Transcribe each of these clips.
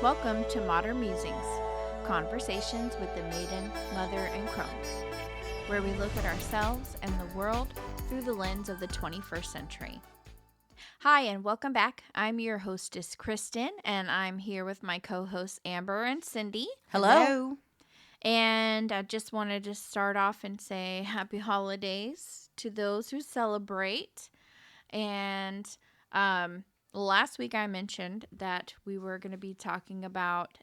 Welcome to Modern Musings, conversations with the maiden, mother, and crone, where we look at ourselves and the world through the lens of the 21st century. Hi, and welcome back. I'm your hostess, Kristen, and I'm here with my co-hosts, Amber and Cindy. Hello. And I just wanted to start off and say happy holidays to those who celebrate. And last week I mentioned that we were going to be talking about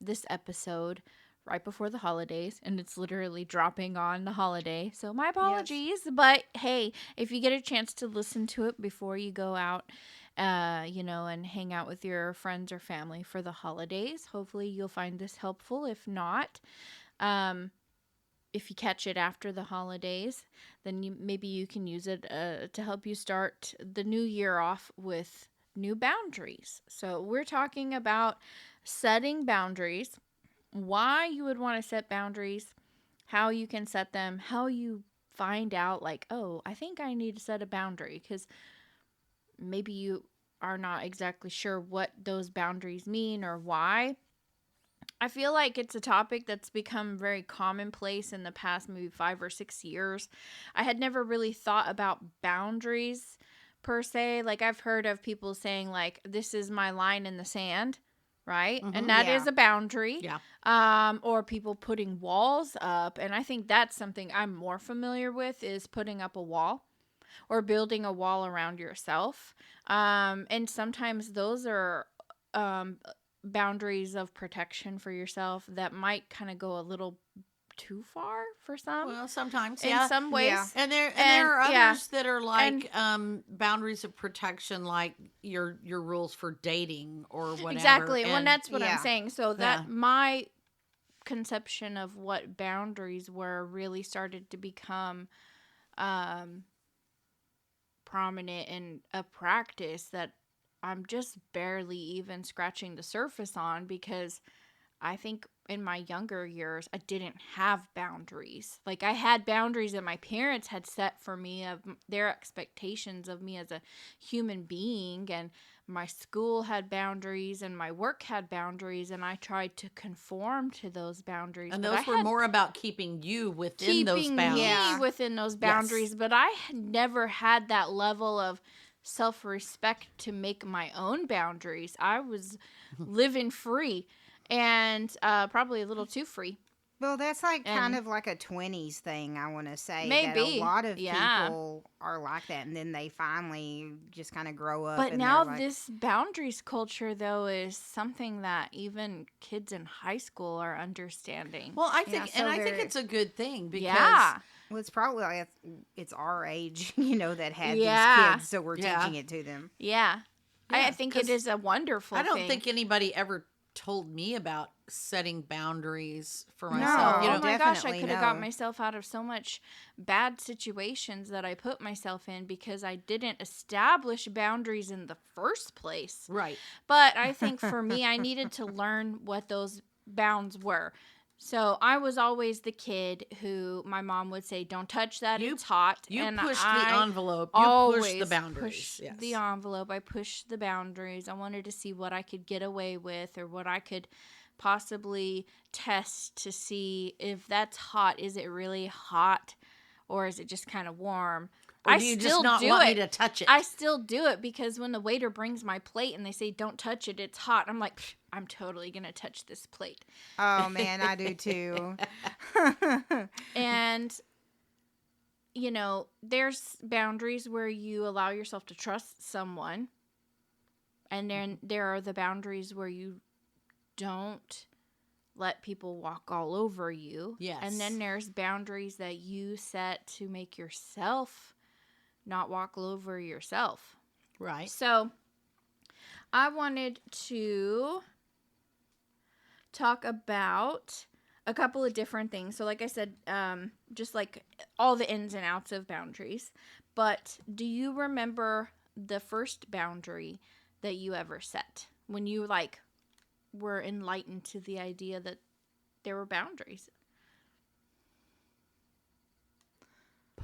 this episode right before the holidays, and it's literally dropping on the holiday. So my apologies, but hey, if you get a chance to listen to it before you go out, and hang out with your friends or family for the holidays, hopefully you'll find this helpful. If not, if you catch it after the holidays, then maybe you can use it to help you start the new year off with new boundaries. So we're talking about setting boundaries, why you would want to set boundaries, how you can set them, how you find out like, oh, I think I need to set a boundary, because maybe you are not exactly sure what those boundaries mean or why. I feel like it's a topic that's become very commonplace in the past maybe 5 or 6 years. I had never really thought about boundaries per se. Like, I've heard of people saying like, this is my line in the sand, right? Mm-hmm, and that is a boundary. Yeah. Or people putting walls up. And I think that's something I'm more familiar with, is putting up a wall or building a wall around yourself. And sometimes those are boundaries of protection for yourself that might kind of go a little too far for some. Well, sometimes, in some ways. Yeah. And there are others that are like boundaries of protection, like your rules for dating or whatever. Exactly. And well, that's what I'm saying. So that my conception of what boundaries were really started to become prominent in a practice that I'm just barely even scratching the surface on, because I think in my younger years, I didn't have boundaries. Like, I had boundaries that my parents had set for me of their expectations of me as a human being, and my school had boundaries and my work had boundaries, and I tried to conform to those boundaries. And those were more about keeping you within those boundaries. Keeping me within those boundaries, yes. But I had never had that level of self-respect to make my own boundaries. I was living free, and probably a little too free. Well, that's like kind of like a 20s thing, I want to say. Maybe. That a lot of people are like that, and then they finally just kind of grow up. But now this boundaries culture, though, is something that even kids in high school are understanding. Well, I think, I think it's a good thing, because well, it's probably like it's our age, that had these kids, so we're teaching it to them. Yeah. I think it is a wonderful thing. I don't think anybody ever told me about setting boundaries for myself. No, oh my gosh, I could have got myself out of so much bad situations that I put myself in because I didn't establish boundaries in the first place. Right. But I think for me, I needed to learn what those bounds were. So I was always the kid who my mom would say, don't touch that, it's hot. You and pushed the envelope. You pushed the boundaries. Pushed the envelope. I pushed the boundaries. I wanted to see what I could get away with, or what I could possibly test to see if that's hot. Is it really hot, or is it just kind of warm? Or do you just not want me to touch it? I still do it, because when the waiter brings my plate and they say, don't touch it, it's hot, I'm like, I'm totally going to touch this plate. Oh, man, I do too. And, there's boundaries where you allow yourself to trust someone. And then there are the boundaries where you don't let people walk all over you. Yes. And then there's boundaries that you set to make yourself not walk all over yourself. Right. So I wanted to talk about a couple of different things. So like I said, just like all the ins and outs of boundaries. But do you remember the first boundary that you ever set when you were enlightened to the idea that there were boundaries?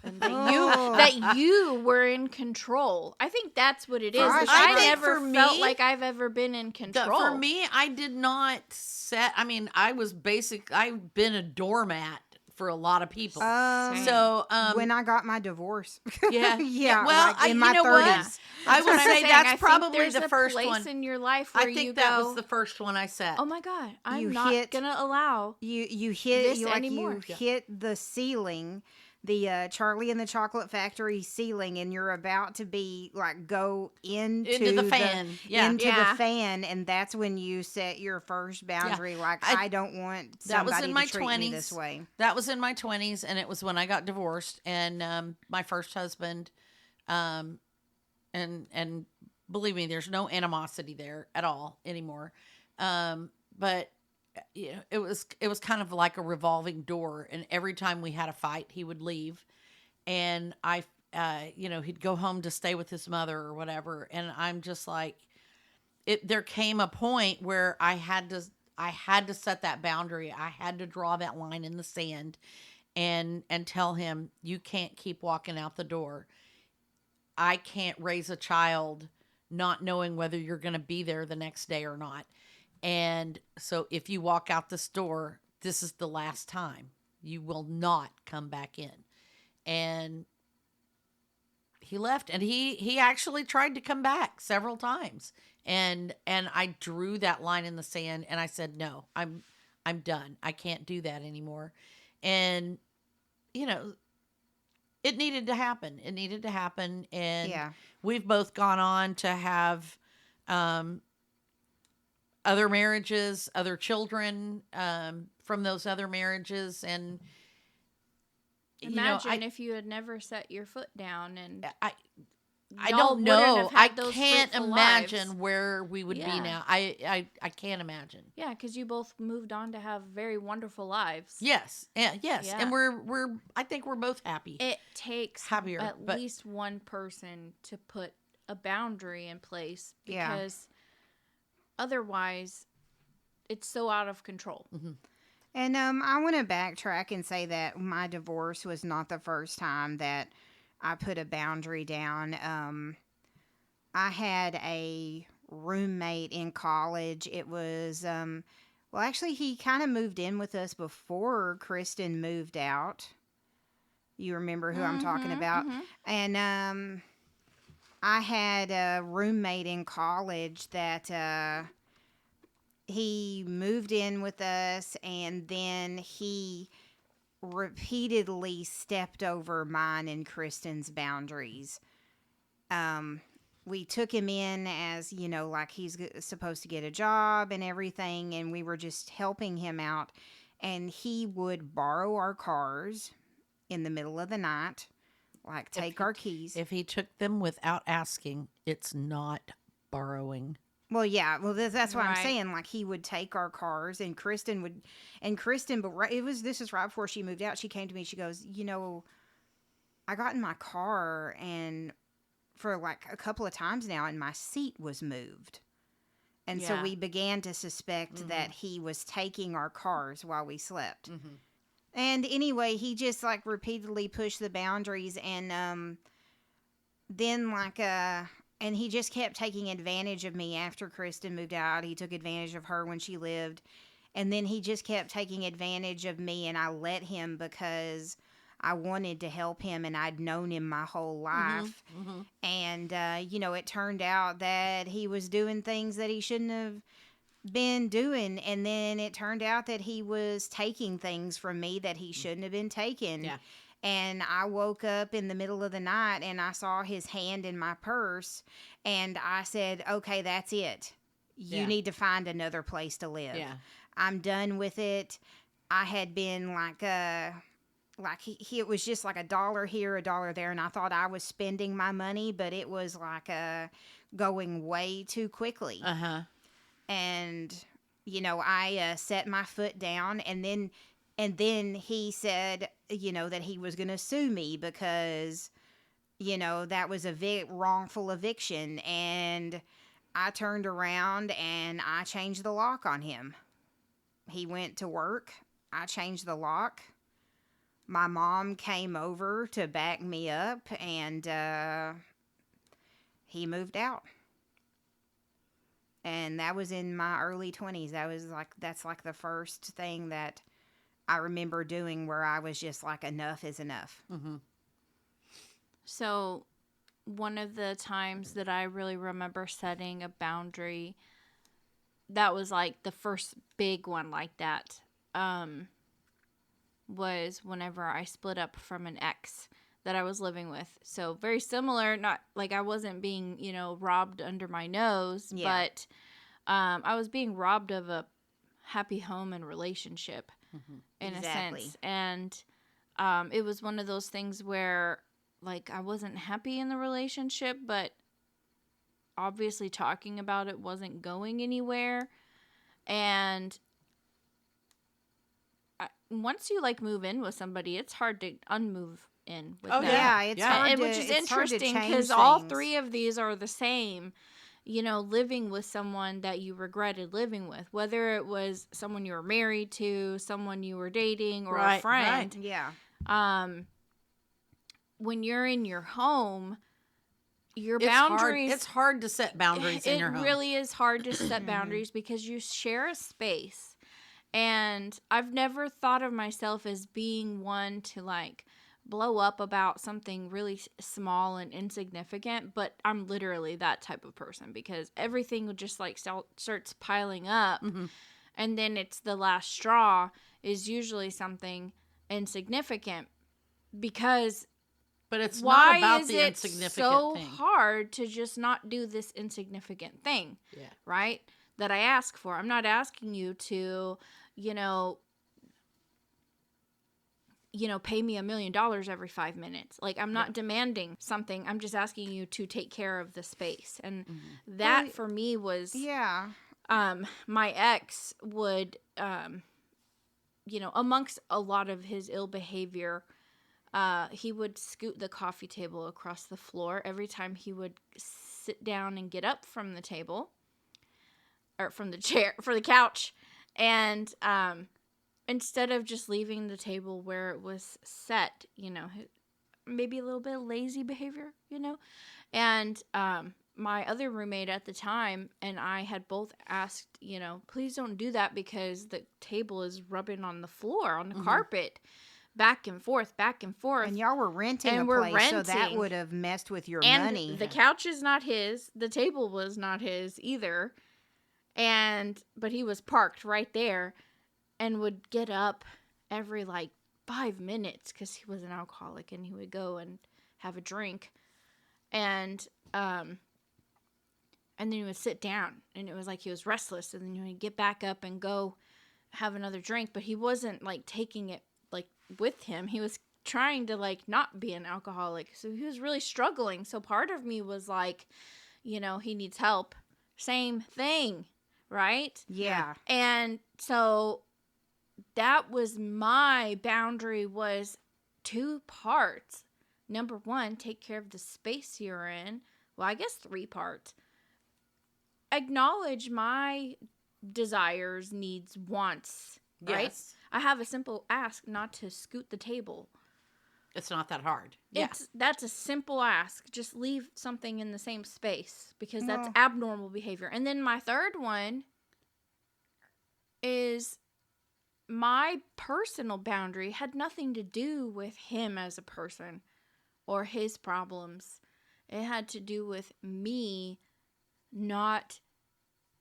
and that you were in control. I think that's what it is. Gosh, I think never for felt me, like I've ever been in control. For me, I did not set. I mean, I've been a doormat for a lot of people. So when I got my divorce, yeah, yeah, well, like in my you know 30s. what? I would say that's probably the first place one in your life where I think you that go, was the first one I set. oh my God, I'm You not hit- gonna allow you hit this you like anymore. you hit the ceiling, the Charlie and the Chocolate Factory ceiling, and you're about to be like go into the fan. into Yeah. the fan, and that's when you set your first boundary. Like I don't want That was somebody in my to treat me 20s. this way. That was in my 20s, and it was when I got divorced, and my first husband, and believe me, there's no animosity there at all anymore. But you know, it was kind of like a revolving door, and every time we had a fight, he would leave, and you know, he'd go home to stay with his mother or whatever, and I'm just like, there came a point where I had to set that boundary. I had to draw that line in the sand and tell him, you can't keep walking out the door. I can't raise a child not knowing whether you're going to be there the next day or not. And so if you walk out this door, this is the last time. You will not come back in. And he left, and he actually tried to come back several times. And I drew that line in the sand, and I said, no, I'm done. I can't do that anymore. And you know, it needed to happen. It needed to happen. And we've both gone on to have other marriages, other children from those other marriages. And imagine if you had never set your foot down, and I don't know. I can't imagine lives. where we would be now. I can't imagine. Yeah, because you both moved on to have very wonderful lives. Yes, yes, Yeah. and we're. I think we're both happy. It takes happier, at least one person to put a boundary in place, because otherwise, it's so out of control. Mm-hmm. And I want to backtrack and say that my divorce was not the first time that I put a boundary down. I had a roommate in college. It was, well, actually, he kind of moved in with us before Kristen moved out. You remember who I'm talking about? Mm-hmm. And I had a roommate in college that he moved in with us, and then he repeatedly stepped over mine and Kristen's boundaries. We took him in as, you know, like he's supposed to get a job and everything, and we were just helping him out. And he would borrow our cars in the middle of the night, like take our keys. If he took them without asking, it's not borrowing. Well, yeah. Well, that's what I'm saying. Like, he would take our cars, and Kristen, but this is right before she moved out. She came to me. She goes, you know, I got in my car, and for like a couple of times now, and my seat was moved. And so we began to suspect that he was taking our cars while we slept. Mm-hmm. And anyway, he just like repeatedly pushed the boundaries, and then like and he just kept taking advantage of me after Kristen moved out. He took advantage of her when she lived. And then he just kept taking advantage of me, and I let him because I wanted to help him, and I'd known him my whole life. Mm-hmm, mm-hmm. And, you know, it turned out that he was doing things that he shouldn't have been doing. And then it turned out that he was taking things from me that he shouldn't have been taking. Yeah. And I woke up in the middle of the night, and I saw his hand in my purse, and I said, okay, that's it. You need to find another place to live. Yeah. I'm done with it. I had been like it was just like $1 here, $1 there, and I thought I was spending my money, but it was like going way too quickly. Uh-huh. And, you know, I set my foot down, and then he said, you know, that he was going to sue me because, you know, that was a wrongful eviction. And I turned around and I changed the lock on him. He went to work. I changed the lock. my mom came over to back me up, and he moved out. And that was in my early 20s. That's like the first thing that I remember doing where I was just like, enough is enough. Mm-hmm. So, one of the times that I really remember setting a boundary, that was like the first big one like that, was whenever I split up from an ex that I was living with. So, very similar, not like I wasn't being, robbed under my nose, Yeah. but I was being robbed of a happy home and relationship in a Exactly. sense. And it was one of those things where, like, I wasn't happy in the relationship, but obviously talking about it wasn't going anywhere. And once you, like, move in with somebody, it's hard to unmove in with them. Yeah, it's hard And to, which is it's hard to interesting change because all things. three of these are the same. Living with someone that you regretted living with, whether it was someone you were married to, someone you were dating, or a friend. Yeah. When you're in your home, your It's boundaries. It's hard to set boundaries in your home. It really is hard to set boundaries because you share a space. And I've never thought of myself as being one to, like, blow up about something really small and insignificant, but I'm literally that type of person because everything would just, like, starts piling up, and then it's the last straw is usually something insignificant. Because But it's why not about is the it insignificant so thing. hard to just not do this insignificant thing? Yeah. Right? That I ask for. I'm not asking you to, pay me $1 million every 5 minutes. Like, I'm not demanding something. I'm just asking you to take care of the space. And that for me was, Yeah. my ex would, amongst a lot of his ill behavior, he would scoot the coffee table across the floor every time he would sit down and get up from the table or from the chair, for the couch. And, instead of just leaving the table where it was set, maybe a little bit of lazy behavior, And my other roommate at the time and I had both asked, please don't do that because the table is rubbing on the floor, on the carpet, back and forth, back and forth. And y'all were renting And a we're place, so that renting. would have messed with your And money. the couch is not his. The table was not his either. But he was parked right there and would get up every, like, 5 minutes because he was an alcoholic and he would go and have a drink. And then he would sit down and it was like he was restless, and then he would get back up and go have another drink, but he wasn't, like, taking it, like, with him. He was trying to, like, not be an alcoholic. So he was really struggling. So part of me was like, he needs help. Same thing, right? Yeah. And so that was my boundary, was 2 parts. Number 1, take care of the space you're in. Well, I guess 3 parts. Acknowledge my desires, needs, wants, right? Yes. I have a simple ask not to scoot the table. It's not that hard. That's a simple ask. Just leave something in the same space because that's Well- abnormal behavior. And then my third one is my personal boundary had nothing to do with him as a person or his problems. It had to do with me not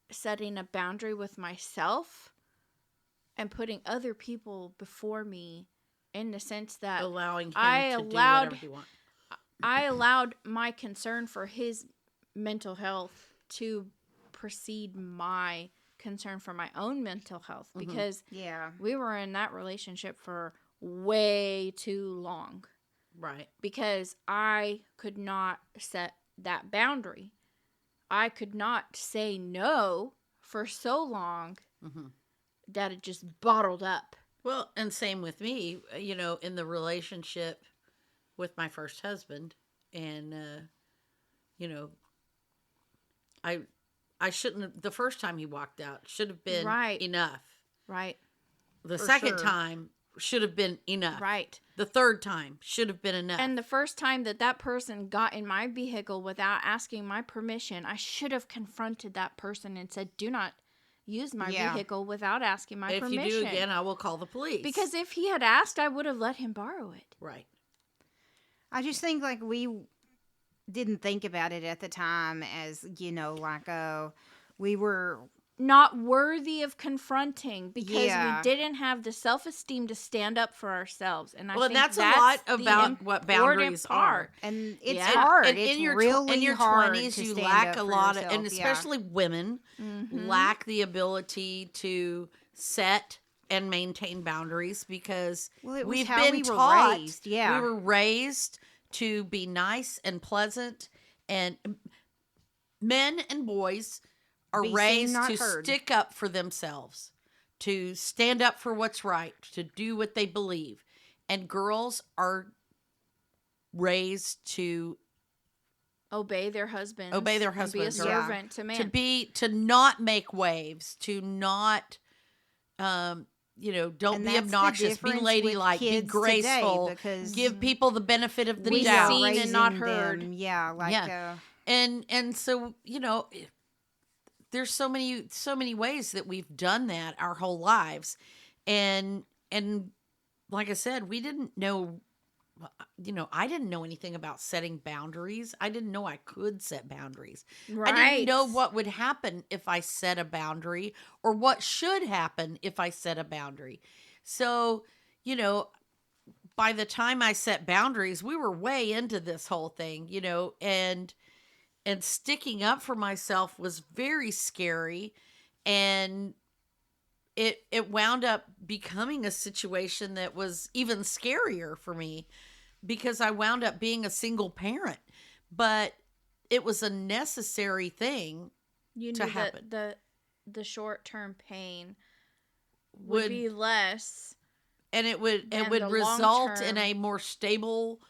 setting a boundary with myself and putting other people before me, in the sense that Allowing him I to allowed- do whatever he wants. I allowed my concern for his mental health to precede my concern for my own mental health, because Yeah. we were in that relationship for way too long. Right. Because I could not set that boundary. I could not say no for so long that it just bottled up. Well, and same with me, in the relationship with my first husband. And, I shouldn't have, the first time he walked out should have been Right. enough. Right. The For second sure. time should have been enough. Right. The third time should have been enough. And the first time that person got in my vehicle without asking my permission, I should have confronted that person and said, "Do not use my vehicle without asking my permission. If you do again, I will call the police." Because if he had asked, I would have let him borrow it. Right. I just think like we didn't think about it at the time as, like, we were not worthy of confronting because Yeah. we didn't have the self-esteem to stand up for ourselves. And I Well, think that's a lot the about what boundaries part. and it's Yeah. hard. And It's in your really in your hard 20s, to you stand lack up a for lot of, yourself. and especially women lack the ability to set and maintain boundaries because Well, it was we've how been we were taught. raised, yeah. We were raised to be nice and pleasant, and men and boys are Be seen, raised not to heard. stick up for themselves, to stand up for what's right, to do what they believe. And girls are raised to Obey their husbands. obey their and be a husbands, or servant to man. to not make waves, to not don't And be that's the obnoxious, be difference with ladylike, be kids today, graceful, because give people the benefit of the We doubt. seen and not raising heard. them, yeah, like Yeah. And so, there's so many ways that we've done that our whole lives. And like I said, we didn't know, I didn't know anything about setting boundaries. I didn't know I could set boundaries. Right. I didn't know what would happen if I set a boundary, or what should happen if I set a boundary. So, by the time I set boundaries, we were way into this whole thing, and sticking up for myself was very scary. And it wound up becoming a situation that was even scarier for me, because I wound up being a single parent. But it was a necessary thing You to knew happen. that the short-term pain would be less. And it would than the result in long-term. a more stable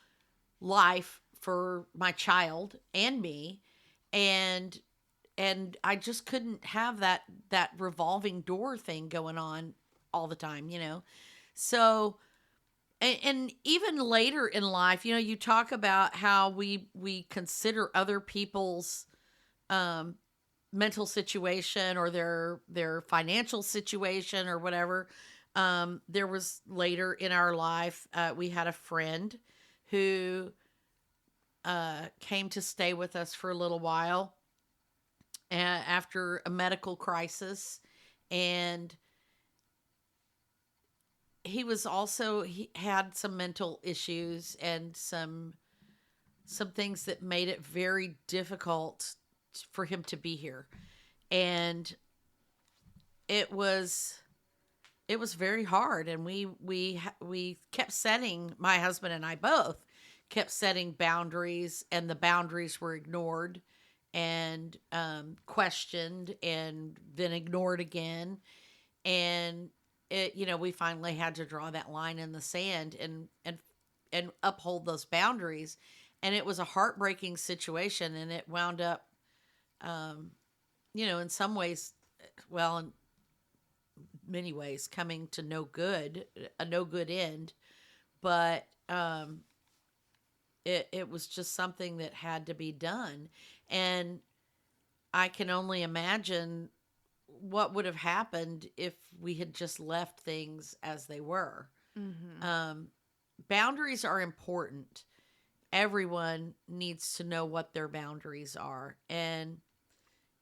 life for my child and me. And I just couldn't have that revolving door thing going on all the time, So, and even later in life, you talk about how we consider other people's mental situation, or their financial situation, or whatever. There was later in our life, we had a friend who came to stay with us for a little while after a medical crisis. And he had some mental issues and some things that made it very difficult for him to be here. And it was very hard. And we kept setting, my husband and I both kept setting boundaries, and the boundaries were ignored and questioned, and then ignored again. And we finally had to draw that line in the sand and uphold those boundaries. And it was a heartbreaking situation, and it wound up, in some ways, well, in many ways, coming to a no good end. But it was just something that had to be done. And I can only imagine what would have happened if we had just left things as they were. Mm-hmm. Boundaries are important. Everyone needs to know what their boundaries are. And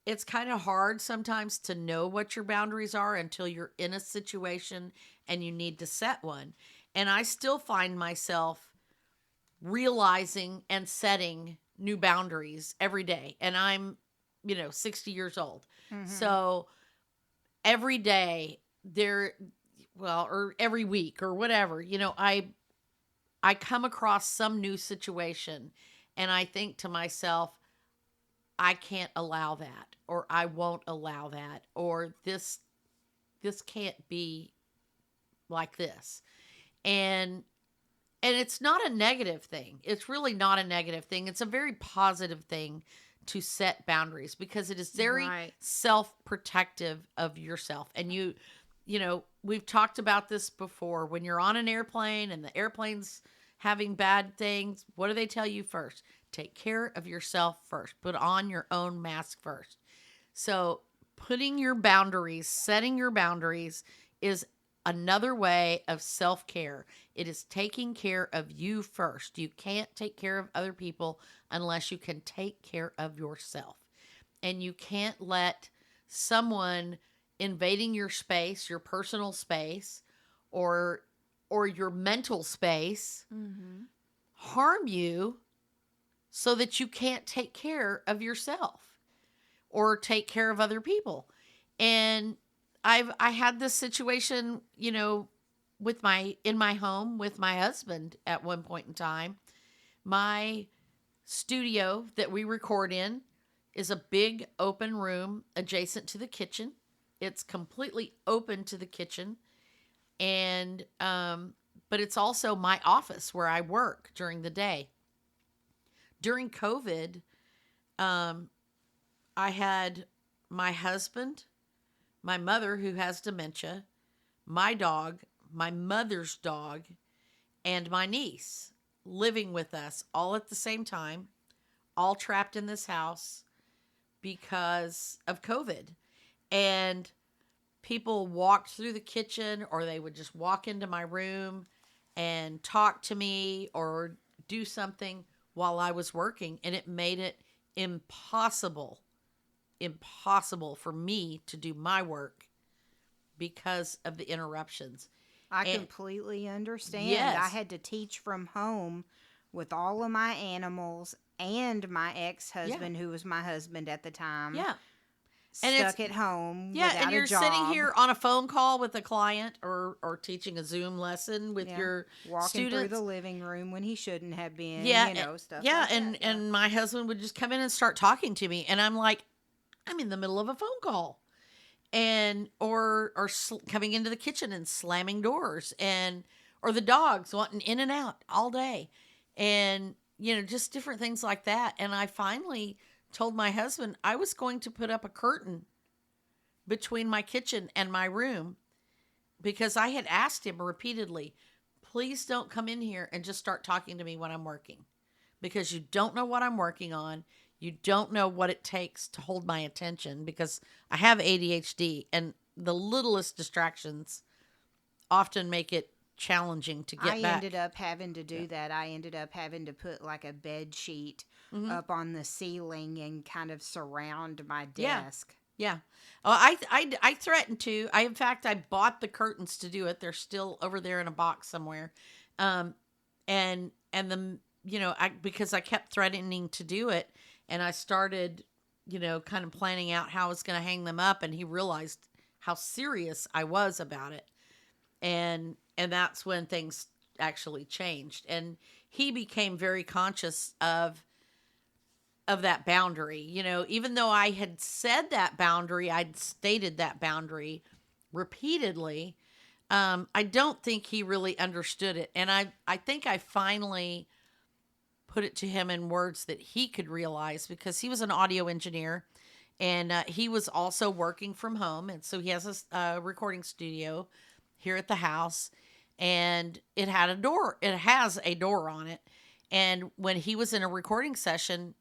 it's kind of hard sometimes to know what your boundaries are until you're in a situation and you need to set one. And I still find myself realizing and setting new boundaries every day. And I'm, 60 years old. Mm-hmm. So every day or every week or whatever, I come across some new situation, and I think to myself, I can't allow that, or I won't allow that, or this can't be like this. And it's not a negative thing. It's really not a negative thing. It's a very positive thing to set boundaries, because it is very Right. self-protective of yourself. And we've talked about this before. When you're on an airplane and the airplane's having bad things, what do they tell you first? Take care of yourself first. Put on your own mask first. So, putting your boundaries, setting your boundaries is another way of self care. It is taking care of you first. You can't take care of other people unless you can take care of yourself. And you can't let someone invading your space, your personal space, or your mental space harm you so that you can't take care of yourself or take care of other people. And I had this situation, with in my home with my husband at one point in time. My studio that we record in is a big open room adjacent to the kitchen. It's completely open to the kitchen, and but it's also my office where I work during the day. During COVID, I had my husband, my mother who has dementia, my dog, my mother's dog, and my niece living with us all at the same time, all trapped in this house because of COVID. And people walked through the kitchen, or they would just walk into my room and talk to me or do something while I was working. And it made it impossible for me to do my work because of the interruptions. I completely understand. Yes. I had to teach from home with all of my animals and my ex-husband, who was my husband at the time. Yeah. Stuck at home without and you're a job. sitting here on a phone call with a client or teaching a Zoom lesson with your walking students. Through the living room when he shouldn't have been. Stuff. Yeah, like and that. and my husband would just come in and start talking to me, and I'm like, I'm in the middle of a phone call, and or coming into the kitchen and slamming doors, or the dogs wanting in and out all day, and just different things like that. And I finally told my husband I was going to put up a curtain between my kitchen and my room, because I had asked him repeatedly, please don't come in here and just start talking to me when I'm working, because you don't know what I'm working on. You don't know what it takes to hold my attention, because I have ADHD, and the littlest distractions often make it challenging to get back. I ended up having to do that. I ended up having to put like a bed sheet up on the ceiling and kind of surround my desk. Yeah. Oh, I threatened to. In fact, I bought the curtains to do it. They're still over there in a box somewhere. And the because I kept threatening to do it, and I started, kind of planning out how I was going to hang them up, and he realized how serious I was about it. And that's when things actually changed. And he became very conscious of that boundary. Even though I had said that boundary, I'd stated that boundary repeatedly, I don't think he really understood it. And I think I finally put it to him in words that he could realize, because he was an audio engineer, and he was also working from home. And so he has a recording studio here at the house, and it has a door on it. And when he was in a recording session,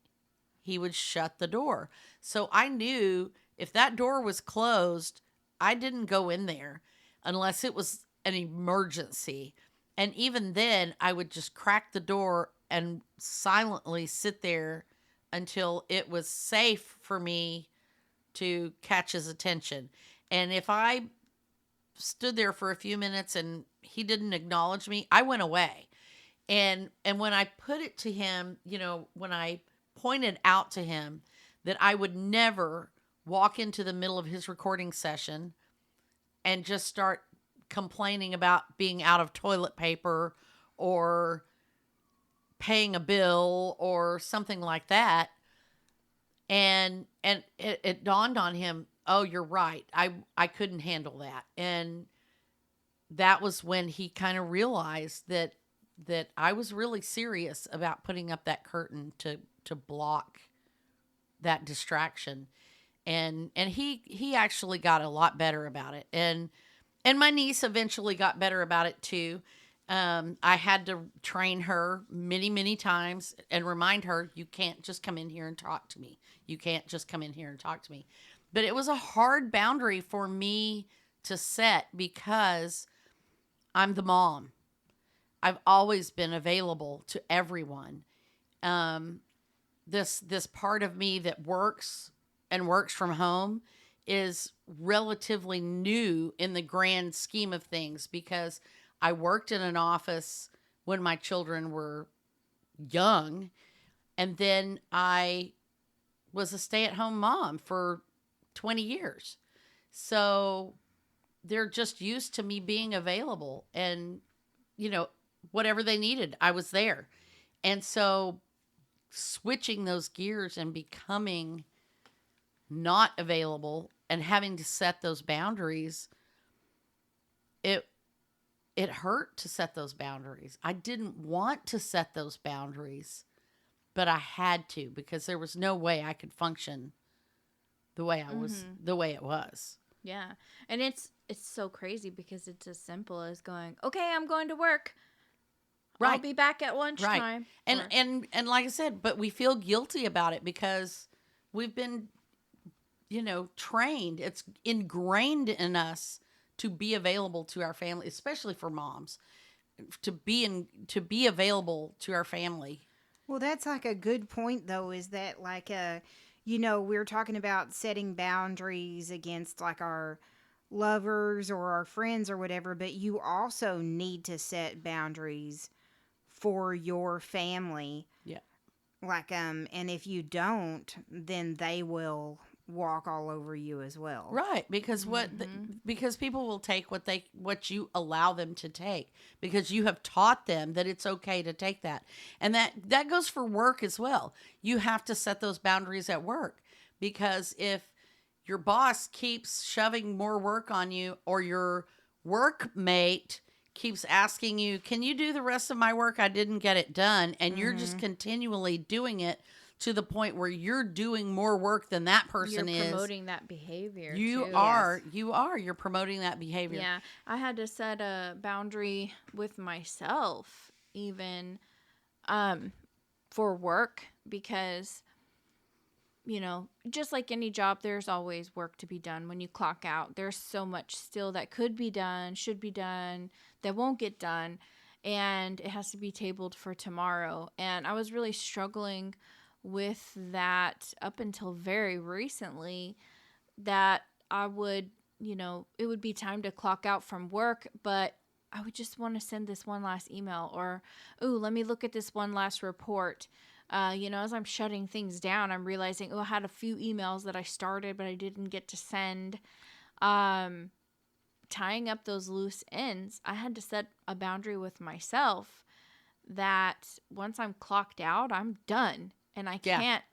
he would shut the door. So I knew if that door was closed, I didn't go in there unless it was an emergency. And even then, I would just crack the door and silently sit there until it was safe for me to catch his attention. And if I stood there for a few minutes and he didn't acknowledge me, I went away. And when I put it to him, when I pointed out to him that I would never walk into the middle of his recording session and just start complaining about being out of toilet paper or paying a bill or something like that. And it dawned on him, oh, you're right. I couldn't handle that. And that was when he kind of realized that I was really serious about putting up that curtain to block that distraction. And he actually got a lot better about it. And And my niece eventually got better about it too. I had to train her many, many times and remind her, you can't just come in here and talk to me. You can't just come in here and talk to me. But it was a hard boundary for me to set because I'm the mom. I've always been available to everyone. Um, this part of me that works and works from home is relatively new in the grand scheme of things because I worked in an office when my children were young, and then I was a stay-at-home mom for 20 years. So they're just used to me being available, and you know, whatever they needed, I was there. And so switching those gears and becoming not available and having to set those boundaries, it it hurt to set those boundaries. I didn't want to set those boundaries, but I had to because there was no way I could function the way it was. Yeah. And it's so crazy because it's as simple as going, "Okay, I'm going to work. I'll Right. be back at Right. lunchtime." And Or, and like I said, but we feel guilty about it because we've been, trained. It's ingrained in us to be available to our family, especially for moms, to be available to our family. Well, that's like a good point, though, is that like we're talking about setting boundaries against like our lovers or our friends or whatever, but you also need to set boundaries for your family. Yeah. Like, and if you don't, then they will walk all over you as well. Right, because because people will take what you allow them to take because you have taught them that it's okay to take that. And that goes for work as well. You have to set those boundaries at work because if your boss keeps shoving more work on you or your workmate keeps asking you, "Can you do the rest of my work? I didn't get it done." And you're just continually doing it to the point where you're doing more work than that person you're is. promoting that behavior You too. are. You are. You're promoting that behavior. Yeah. I had to set a boundary with myself even for work because just like any job, there's always work to be done when you clock out. There's so much still that could be done, should be done, that won't get done, and it has to be tabled for tomorrow. And I was really struggling with that up until very recently that I would, it would be time to clock out from work, but I would just want to send this one last email or, ooh, let me look at this one last report. As I'm shutting things down, I'm realizing, I had a few emails that I started, but I didn't get to send. Tying up those loose ends, I had to set a boundary with myself that once I'm clocked out, I'm done. And I can't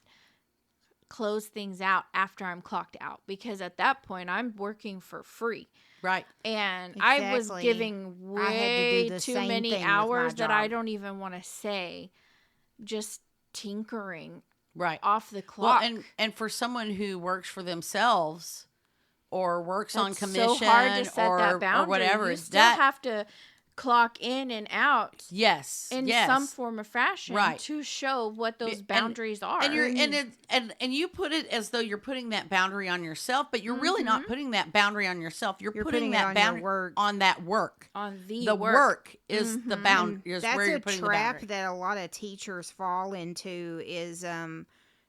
close things out after I'm clocked out because at that point, I'm working for free. Right. And I was giving I had to way do the too same many thing with hours my that I job. don't even want to say. Just tinkering Right. off the clock. Well, and for someone who works for themselves or works on That's commission so hard to set that or boundary. whatever, You still have to clock in and out yes, in yes. some form or fashion Right. to show what those boundaries are. And you're and you put it as though you're putting that boundary on yourself, but you're really not putting that boundary on yourself. You're putting it that on boundary your work. on that work. on the The work. work is the bound is That's where you're a putting trap the boundary. that a lot of teachers fall into is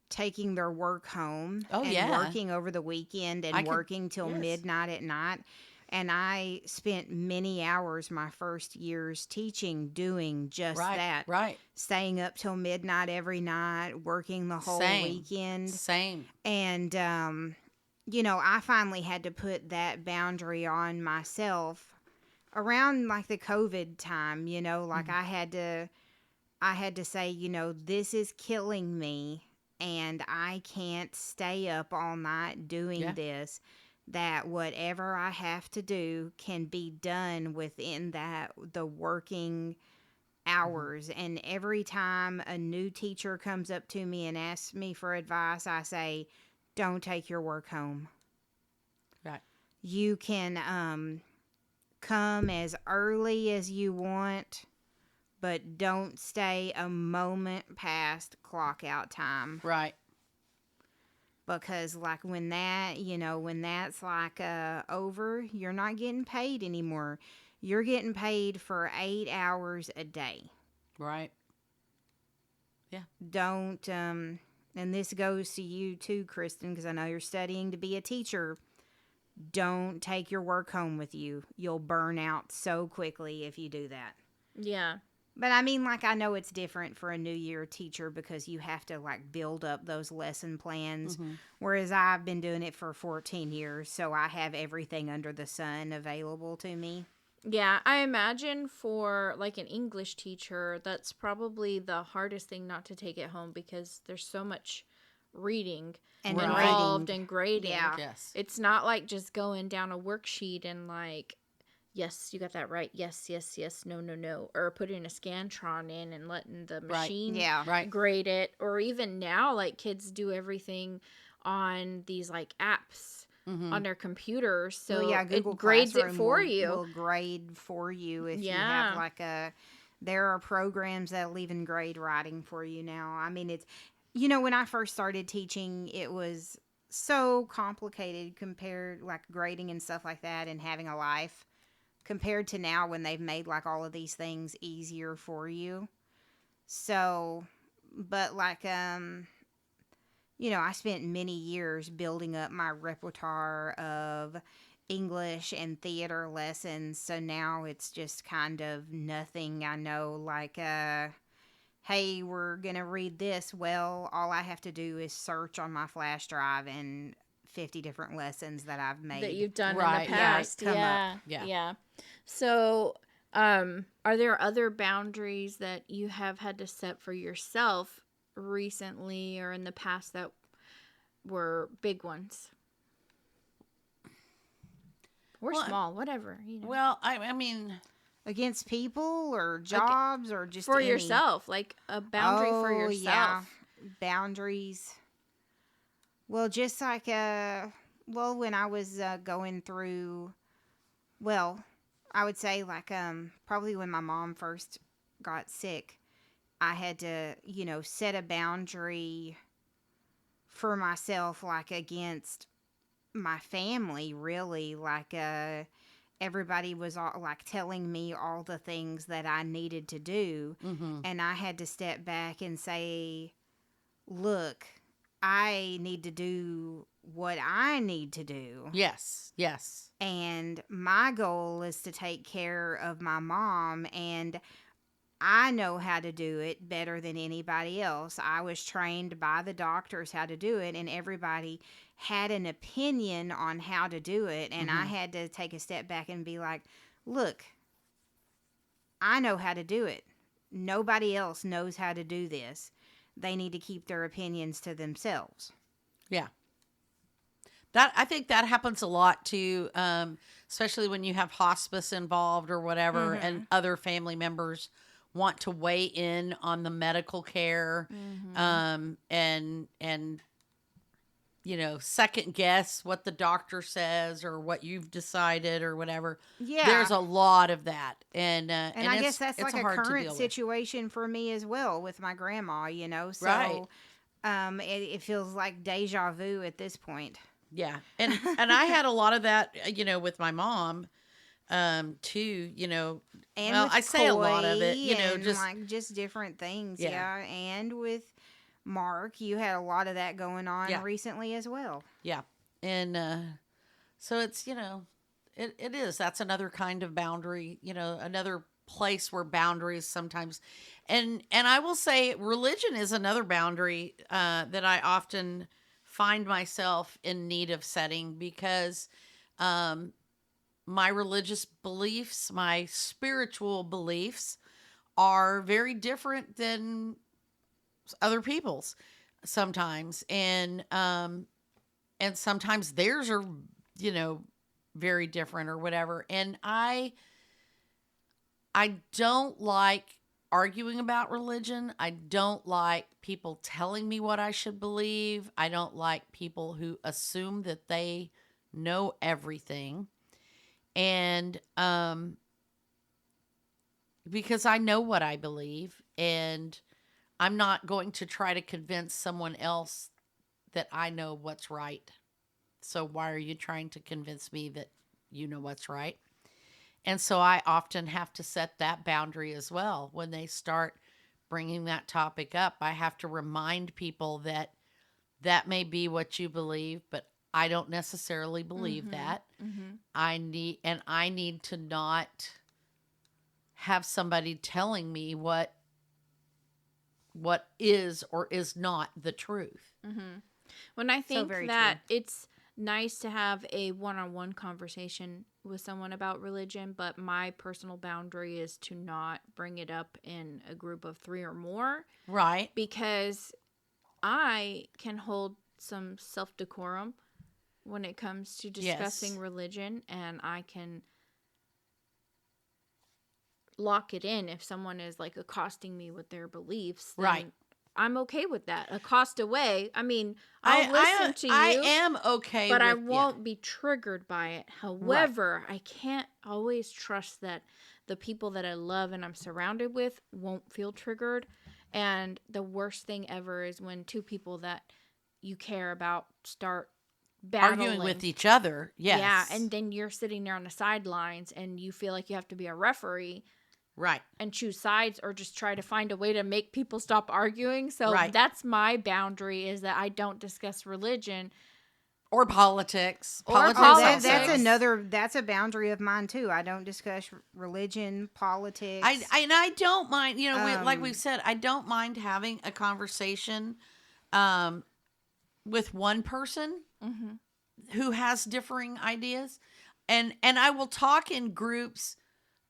taking their work home Oh, and yeah. working over the weekend and I could- working till yes. midnight at night. And I spent many hours my first years teaching doing just Right. that. Right. Staying up till midnight every night, working the whole Same. weekend. Same. And, I finally had to put that boundary on myself around like the COVID time, like I had to say, this is killing me and I can't stay up all night doing Yeah. this. That whatever I have to do can be done within the working hours. And every time a new teacher comes up to me and asks me for advice, I say, don't take your work home. Right. You can come as early as you want, but don't stay a moment past clock out time. Right. Because like when that, when that's like over, you're not getting paid anymore. You're getting paid for 8 hours a day. Right. Don't and this goes to you too, Kristen, because I know you're studying to be a teacher. Don't take your work home with you. You'll burn out so quickly if you do that. Yeah. But I mean, like, I know it's different for a new year teacher because you have to, like, build up those lesson plans. Mm-hmm. Whereas I've been doing it for 14 years, so I have everything under the sun available to me. Yeah, I imagine for like an English teacher, that's probably the hardest thing not to take it home because there's so much reading And involved grading. and grading. Yeah. Yes. It's not like just going down a worksheet and like, yes, you got that right. Yes, yes, yes. No, no, no. Or putting a Scantron in and letting the Right. machine Yeah. Right. grade it. Or even now, like kids do everything on these like apps Mm-hmm. on their computers. So Well, yeah, Google it grades it Classroom for will, you. will grade for you if you Yeah. have, like, there are programs that'll even grade writing for you now. I mean, it's, when I first started teaching, it was so complicated compared, like, grading and stuff like that and having a life compared to now when they've made, like, all of these things easier for you. So, but, like, I spent many years building up my repertoire of English and theater lessons. So now it's just kind of nothing. I know, like, hey, we're going to read this. Well, all I have to do is search on my flash drive and 50 different lessons that I've made. That you've done Right. in the past. come Yeah. up. Yeah. Yeah. So, are there other boundaries that you have had to set for yourself recently or in the past that were big ones? Or Well, small, whatever, Well, I mean, Against people or jobs or just for any? yourself, like a boundary for Oh, yourself. yeah. Boundaries. Well, just like, when I was going through, well, I would say, like, probably when my mom first got sick, I had to, set a boundary for myself, like, against my family, really. Like, everybody was all, like, telling me all the things that I needed to do. mm-hmm. And I had to step back and say, look, I need to do what I need to do. Yes. Yes. And my goal is to take care of my mom. And I know how to do it better than anybody else. I was trained by the doctors how to do it, and everybody had an opinion on how to do it. And I had to take a step back and be like, look, I know how to do it. Nobody else knows how to do this. They need to keep their opinions to themselves. Yeah. I think that happens a lot too, especially when you have hospice involved or whatever, and other family members want to weigh in on the medical care, and second guess what the doctor says or what you've decided or whatever. Yeah. There's a lot of that, and I guess that's it's like a hard to current deal with. situation for me as well with my grandma, So, Right. it feels like deja vu at this point. Yeah. And I had a lot of that, with my mom, too, And well, with I say a lot of it, Coy and, just, like, just different things, Yeah. yeah. And with Mark, you had a lot of that going on Yeah. recently as well. yeah. And, so it's, it is, that's another kind of boundary, another place where boundaries sometimes, and I will say religion is another boundary, that I often find myself in need of setting because, my religious beliefs, my spiritual beliefs are very different than other people's sometimes. And sometimes theirs are, very different or whatever. And I don't like arguing about religion. I don't like people telling me what I should believe. I don't like people who assume that they know everything. And because I know what I believe, and I'm not going to try to convince someone else that I know what's right. So why are you trying to convince me that you know what's right? And so I often have to set that boundary as well. When they start bringing that topic up, I have to remind people that that may be what you believe, but I don't necessarily believe that. I need to not have somebody telling me what is or is not the truth. When I So think very that true. it's nice to have a one-on-one conversation with someone about religion, but my personal boundary is to not bring it up in a group of 3 or more, Right. because I can hold some self-decorum when it comes to discussing Yes. religion, and I can lock it in if someone is like accosting me with their beliefs. Then Right. I'm okay with that. Accost away. I mean, I'll listen to I you, am okay but I with won't be triggered by it. Right. However, I can't always trust that the people that I love and I'm surrounded with won't feel triggered. And the worst thing ever is when two people that you care about start arguing battling. with each other. Yes. Yeah, and then you're sitting there on the sidelines and you feel like you have to be a referee right. and choose sides, or just try to find a way to make people stop arguing. So Right. that's my boundary, is that I don't discuss religion Or politics. Or Politics Oh, politics. that's also. another. That's a boundary of mine too. I don't discuss religion, politics. I don't mind, like we've Um, said, I don't mind having a conversation with one person who has differing ideas, and I will talk in groups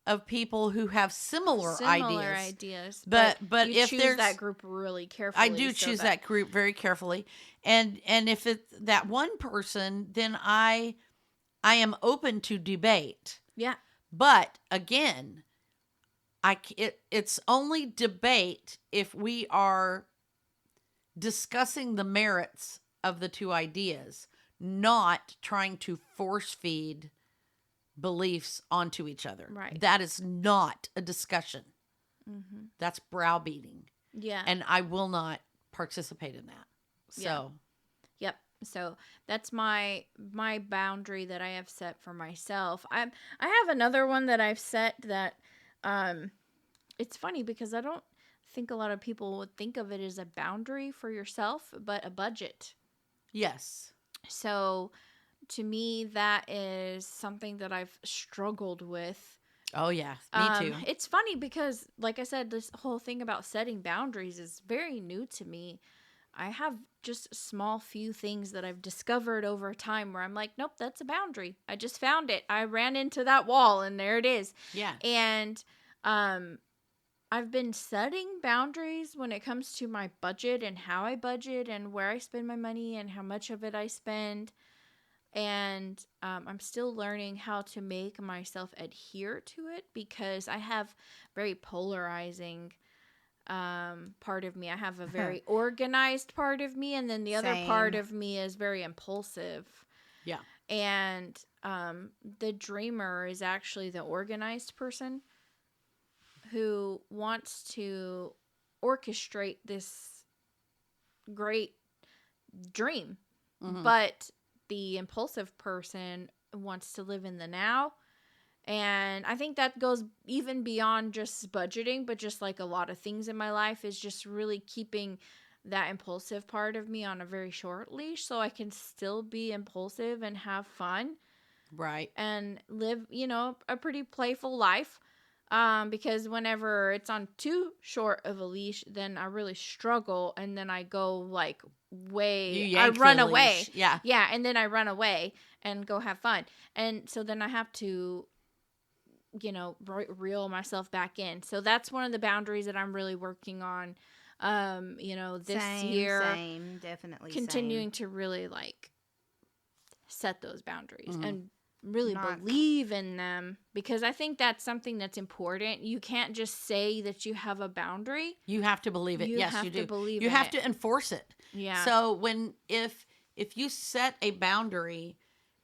of people who have similar ideas. But you if choose there's that group really carefully. I do choose that group very carefully, and if it's that one person, then I am open to debate. Yeah. But again, it's only debate if we are discussing the merits of the two ideas, not trying to force feed beliefs onto each other. Right. That is not a discussion. That's browbeating. Yeah. And I will not participate in that. So, Yep. So that's my boundary that I have set for myself. I have another one that I've set that it's funny because I don't think a lot of people would think of it as a boundary for yourself, but a budget. yes. So to me, that is something that I've struggled with. Oh, yeah. Me too. It's funny because, like I said, this whole thing about setting boundaries is very new to me. I have just small few things that I've discovered over time where I'm like, nope, that's a boundary. I just found it. I ran into that wall and there it is. Yeah. And I've been setting boundaries when it comes to my budget and how I budget and where I spend my money and how much of it I spend. And I'm still learning how to make myself adhere to it because I have very polarizing part of me. I have a very organized part of me, and then the other part Same. of me is very impulsive. Yeah. And the dreamer is actually the organized person who wants to orchestrate this great dream. But the impulsive person wants to live in the now. And I think that goes even beyond just budgeting, but just like a lot of things in my life is just really keeping that impulsive part of me on a very short leash so I can still be impulsive and have fun Right. and live, a pretty playful life. Because whenever it's on too short of a leash, then I really struggle, and then I go like I run away. Leash. Yeah. Yeah, and then I run away and go have fun. And so then I have to, reel myself back in. So that's one of the boundaries that I'm really working on, this year. Same, definitely. Continuing to really like set those boundaries and really Not- believe in them, because I think that's something that's important. You can't just say that you have a boundary. You have to believe it. You Yes, have you to do. believe you in have it. to enforce it. Yeah. So if you set a boundary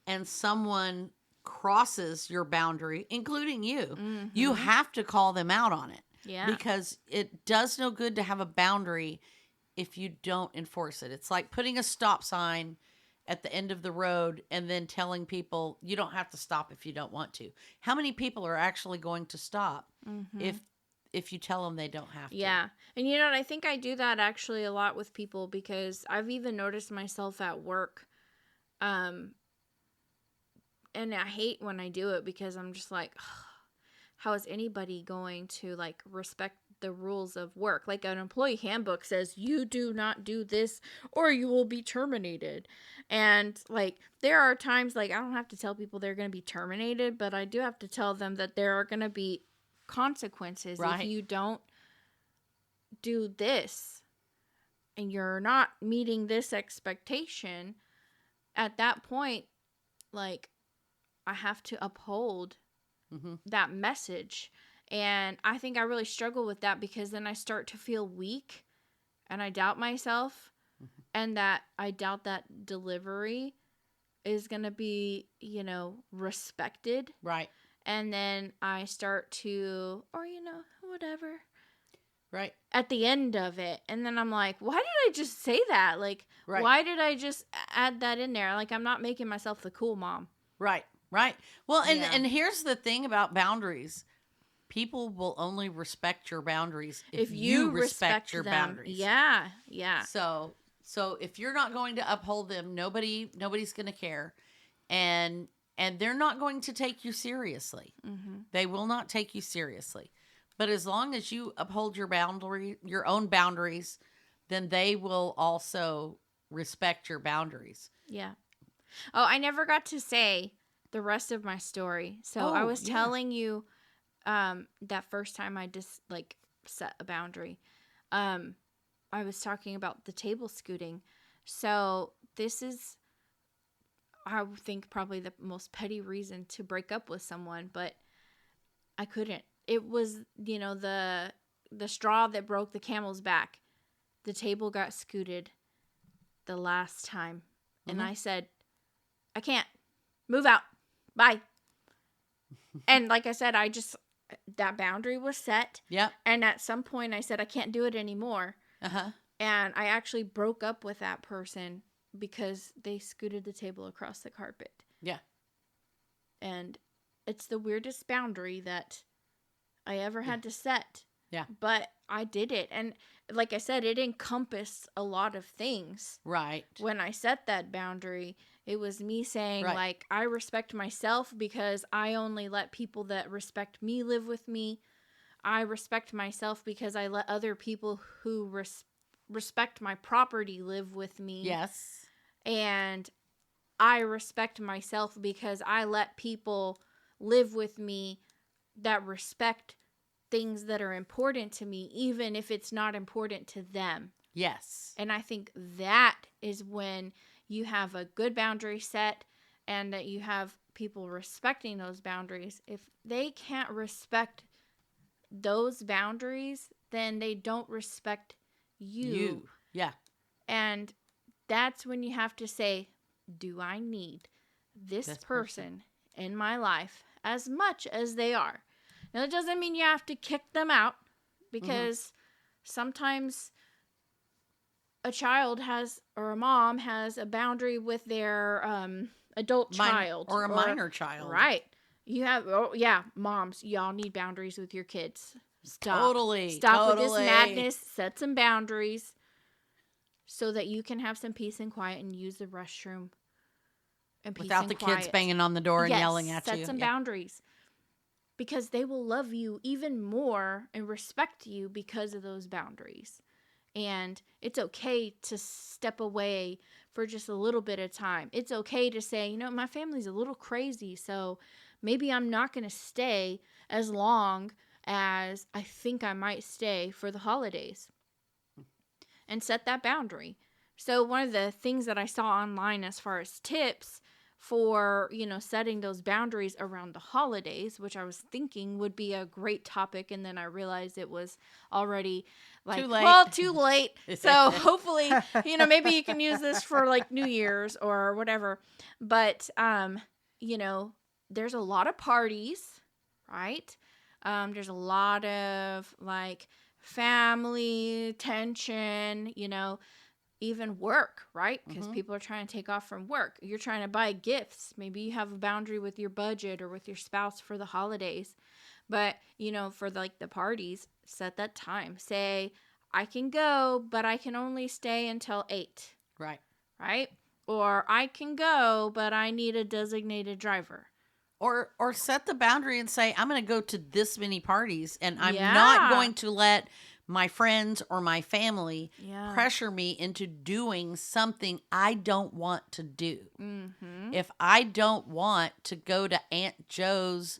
and someone crosses your boundary, including you, you Mm-hmm. have to call them out on it. Yeah. Because it does no good to have a boundary if you don't enforce it. It's like putting a stop sign at the end of the road and then telling people you don't have to stop if you don't want to. How many people are actually going to stop Mm-hmm. if you tell them they don't have to? Yeah. And you know what? I think I do that actually a lot with people because I've even noticed myself at work. Um, and I hate when I do it because I'm just like, how is anybody going to like respect the rules of work? Like an employee handbook says you do not do this or you will be terminated. And like there are times like I don't have to tell people they're going to be terminated, but I do have to tell them that there are going to be consequences if Right. you don't do this and you're not meeting this expectation. At that point, like I have to uphold Mm-hmm. that message. And I think I really struggle with that because then I start to feel weak and I doubt myself and that I doubt that delivery is going to be, respected. Right. And then I start to, or, whatever, Right. at the end of it. And then I'm like, why did I just say that? Like, Right. why did I just add that in there? Like, I'm not making myself the cool mom. Right. Right. Well, and Yeah. and here's the thing about boundaries. People will only respect your boundaries if you respect your them. boundaries. Yeah. Yeah. So if you're not going to uphold them, nobody's going to care, and they're not going to take you seriously. Mm-hmm. They will not take you seriously. But as long as you uphold your own boundaries, then they will also respect your boundaries. Yeah. Oh, I never got to say the rest of my story. So I was telling you that first time I just like set a boundary. I was talking about the table scooting. So this is, I think, probably the most petty reason to break up with someone, but I couldn't. It was, the straw that broke the camel's back. The table got scooted the last time. And I said, I can't. Move out. Bye. And like I said, that boundary was set. Yep. And at some point I said, I can't do it anymore. Uh-huh. And I actually broke up with that person because they scooted the table across the carpet. Yeah. And it's the weirdest boundary that I ever had to set. Yeah. But I did it. And like I said, it encompassed a lot of things. Right. When I set that boundary, it was me saying, Right. like, I respect myself because I only let people that respect me live with me. I respect myself because I let other people who respect my property live with me. Yes. And I respect myself because I let people live with me that respect things that are important to me, even if it's not important to them. Yes. And I think that is when you have a good boundary set and that you have people respecting those boundaries. If they can't respect those boundaries, then they don't respect you. Yeah. And that's when you have to say, do I need this person in my life as much as they are? Now, that doesn't mean you have to kick them out because sometimes a child has, or a mom has a boundary with their adult child. Or a minor child. Right. You have, moms, y'all need boundaries with your kids. Stop. Totally. Stop with this madness. Set some boundaries so that you can have some peace and quiet and use the restroom. And peace Without and the quiet. kids banging on the door and yelling at you. Set some boundaries. Because they will love you even more and respect you because of those boundaries. And it's okay to step away for just a little bit of time. It's okay to say, my family's a little crazy, so maybe I'm not going to stay as long as I think I might stay for the holidays. And set that boundary. So one of the things that I saw online as far as tips for, setting those boundaries around the holidays, which I was thinking would be a great topic. And then I realized it was already like, too late. So hopefully, maybe you can use this for like New Year's or whatever. But, there's a lot of parties, right? There's a lot of like family tension, even work, right? Because Mm-hmm. people are trying to take off from work. You're trying to buy gifts. Maybe you have a boundary with your budget or with your spouse for the holidays. But, for like the parties, set that time. Say, I can go, but I can only stay until 8, Right. right? Or I can go, but I need a designated driver. Or set the boundary and say, I'm going to go to this many parties, and I'm not Yeah. going to let my friends or my family Yeah. pressure me into doing something I don't want to do. Mm-hmm. If I don't want to go to Aunt Joe's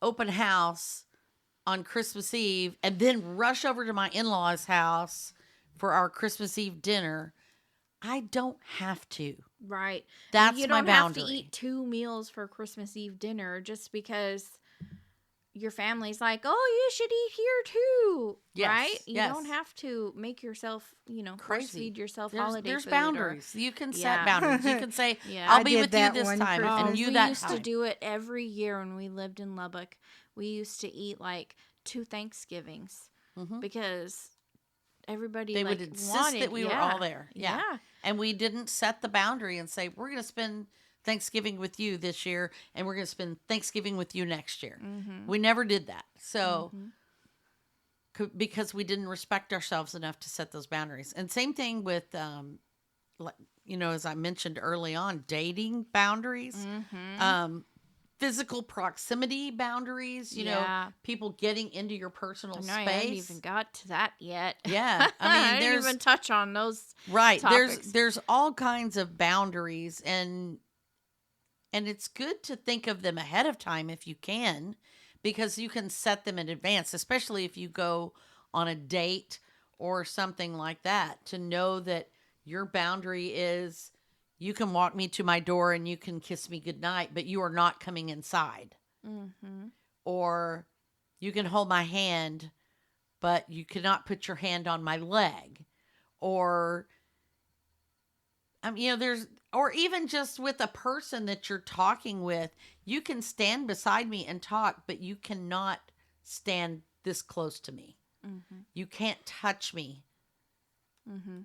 open house on Christmas Eve and then rush over to my in-laws' house for our Christmas Eve dinner, I don't have to. Right. That's you my don't have to boundary. eat 2 meals for Christmas Eve dinner just because your family's like, oh, you should eat here too. Yes, Right? You yes. don't have to make yourself, force Crazy. feed yourself There's holiday food. boundaries. You can set Yeah. boundaries. You can say, Yeah. I'll I be did with you that this one time and Christmas. you we that used time. to do it every year when we lived in Lubbock. We used to eat like 2 Thanksgivings Mhm. because everybody They like would insist wanted, that we were all there. Yeah. Yeah. And we didn't set the boundary and say, we're going to spend Thanksgiving with you this year and we're going to spend Thanksgiving with you next year. Mm-hmm. We never did that. So, Mm-hmm. because we didn't respect ourselves enough to set those boundaries. And same thing with, as I mentioned early on, dating boundaries. Mm-hmm. Physical proximity boundaries, Yeah. people getting into your personal I know, space. I haven't even got to that yet. Yeah. I mean, I didn't even touch on those right. topics. There's all kinds of boundaries, and it's good to think of them ahead of time if you can, because you can set them in advance, especially if you go on a date or something like that, to know that your boundary is, you can walk me to my door and you can kiss me goodnight, but you are not coming inside. Mm-hmm. Or you can hold my hand, but you cannot put your hand on my leg. Or, there's, or even just with a person that you're talking with, you can stand beside me and talk, but you cannot stand this close to me. Mm-hmm. You can't touch me Mm-hmm.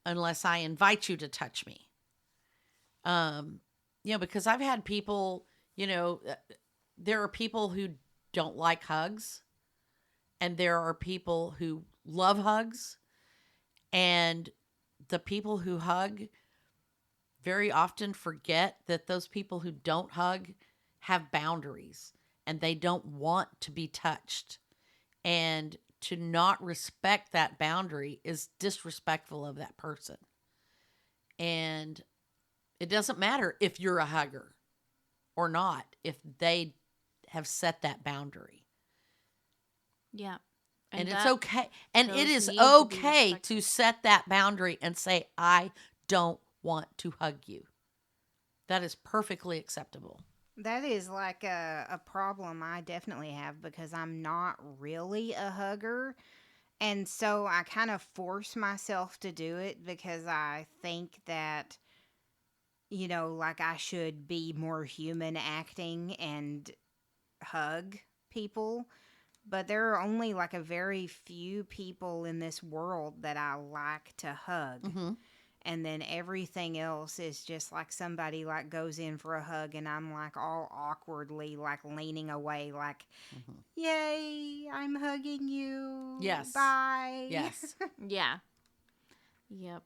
unless I invite you to touch me. Because I've had people, there are people who don't like hugs, and there are people who love hugs, and the people who hug very often forget that those people who don't hug have boundaries and they don't want to be touched. And to not respect that boundary is disrespectful of that person. And it doesn't matter if you're a hugger or not, if they have set that boundary. Yeah. And it's okay. And it those is need to be okay respected. to set that boundary and say, I don't want to hug you. That is perfectly acceptable. That is like a problem I definitely have because I'm not really a hugger. And so I kind of force myself to do it because I think that, like I should be more human acting and hug people. But there are only like a very few people in this world that I like to hug. Mm-hmm. And then everything else is just like somebody like goes in for a hug and I'm like all awkwardly like leaning away like, Mm-hmm. yay, I'm hugging you. Yes. Bye. Yes. Yeah. Yep.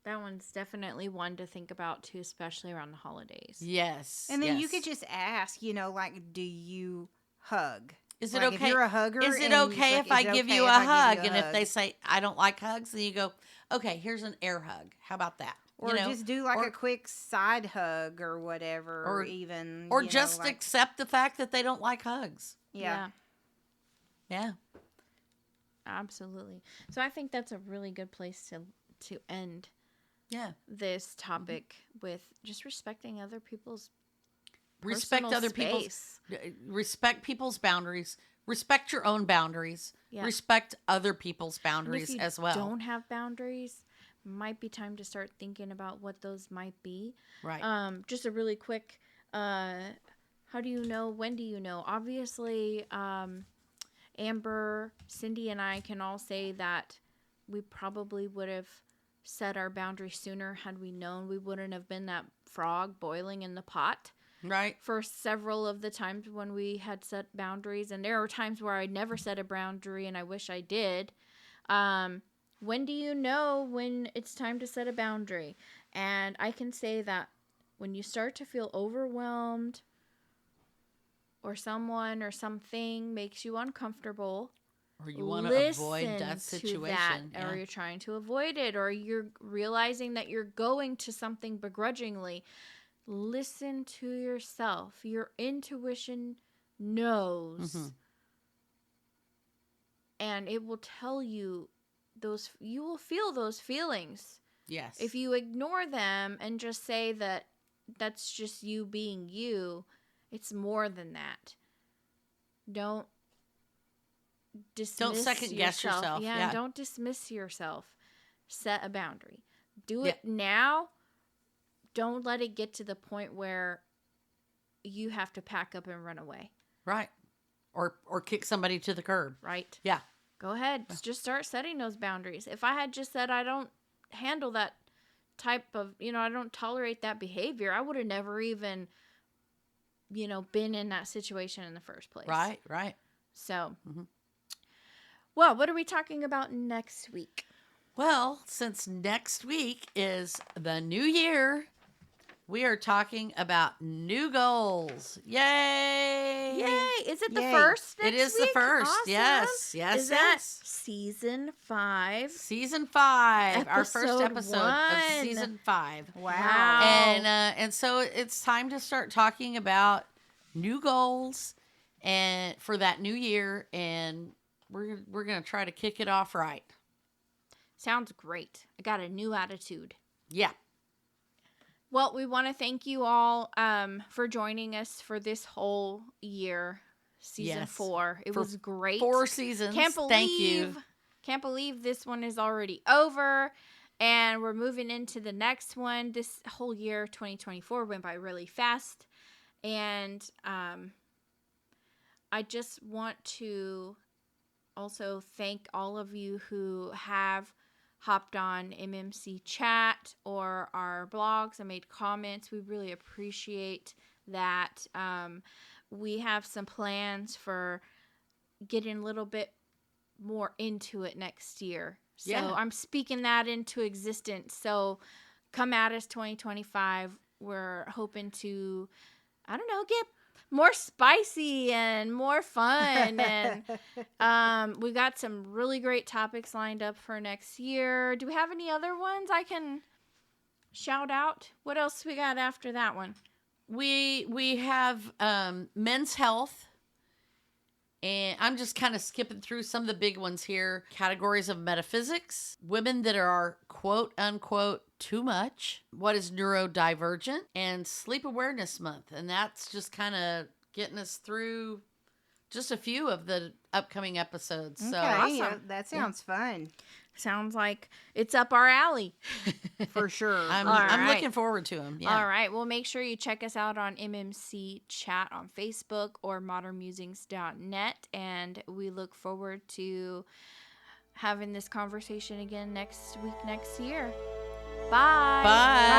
That one's definitely one to think about too, especially around the holidays. Yes. And then you yes. could just ask, like, do you hug? Is it Like, okay? If you're a hugger, Is it and okay like, if I is it give okay you if a I give hug? you a And if hug? they say I don't like hugs, then you go, okay, here's an air hug. How about that? Or just do like a quick side hug or whatever, or even or just like, accept the fact that they don't like hugs. yeah. Yeah. Absolutely. So I think that's a really good place to end Yeah. this topic with just respecting other people's Respect personal other space. respect people's boundaries. Respect your own boundaries. Yeah. Respect other people's And boundaries if you as well. don't have boundaries, might be time to start thinking about what those might be. Right. Just a really quick How do you know? When do you know? Obviously, Amber, Cindy, and I can all say that we probably would have set our boundary sooner had we known. We wouldn't have been that frog boiling in the pot Right. for several of the times when we had set boundaries. And there are times where I never set a boundary and I wish I did. When do you know when it's time to set a boundary? And I can say that when you start to feel overwhelmed, or someone or something makes you uncomfortable, Or you want to avoid that situation. or you're trying to avoid it, or you're realizing that you're going to something begrudgingly, listen to yourself. Your intuition knows. Mm-hmm. And it will tell you you will feel those feelings. Yes. If you ignore them and just say that that's just you being you, it's more than that. Don't second guess yourself. Yeah, don't dismiss yourself. Set a boundary. Do it now. Don't let it get to the point where you have to pack up and run away. Right. Or kick somebody to the curb. Right. Yeah. Go ahead. Just start setting those boundaries. If I had just said I don't handle that type of, I don't tolerate that behavior, I would have never even, been in that situation in the first place. Right. So, well, what are we talking about next week? Well, since next week is the new year, we are talking about new goals. Yay! Yay! Is it the Yay. first next It is week? the first. Awesome. Yes. Is that season 5? Season 5. Our first Episode episode 1. of season 5. Wow. And so it's time to start talking about new goals and for that new year, and we're going to try to kick it off right. Sounds great. I got a new attitude. Yeah. Well, we want to thank you all for joining us for this whole year, season 4. It was great. 4 seasons. Thank you. Can't believe this one is already over, and we're moving into the next one. This whole year, 2024, went by really fast, and I just want to also thank all of you who have hopped on MMC chat or our blogs and made comments. We really appreciate that. We have some plans for getting a little bit more into it next year. So I'm speaking that into existence. So come at us 2025. We're hoping to, get more spicy and more fun, and we got some really great topics lined up for next year. Do we have any other ones I can shout out? What else we got after that one? We have men's health, and I'm just kind of skipping through some of the big ones here. Categories of metaphysics, women that are quote unquote too much, what is neurodivergent, and sleep awareness month. And that's just kind of getting us through just a few of the upcoming episodes. So awesome. That sounds fun. Sounds like it's up our alley. For sure. I'm looking forward to them. Yeah. All right. Well, make sure you check us out on MMC Chat on Facebook or modernmusings.net. And we look forward to having this conversation again next week, next year. Bye. Bye.